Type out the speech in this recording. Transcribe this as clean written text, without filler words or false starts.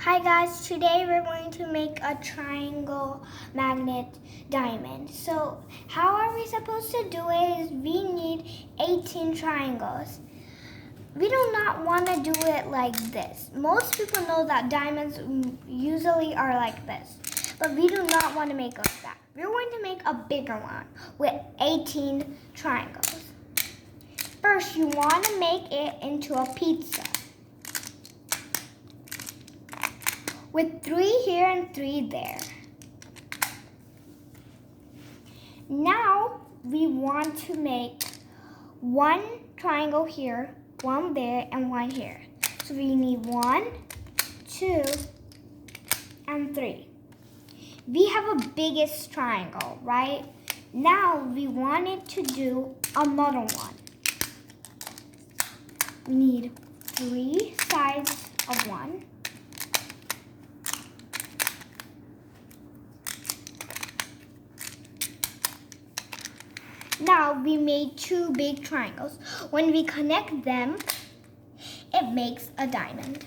Hi guys, today we're going to make a triangle magnet diamond. So how are we supposed to do it is we need 18 triangles. We do not want to do it like this. Most people know that diamonds usually are like this, but we do not want to make like that. We're going to make a bigger one with 18 triangles. First, you want to make it into a pizza. With 3 here and 3 there. Now we want to make 1 triangle here, 1 there, and 1 here. So we need 1, 2, and 3. We have a biggest triangle, right? Now we wanted to do another one. We need 3 sides of 1. Now we made 2 big triangles. When we connect them, it makes a diamond.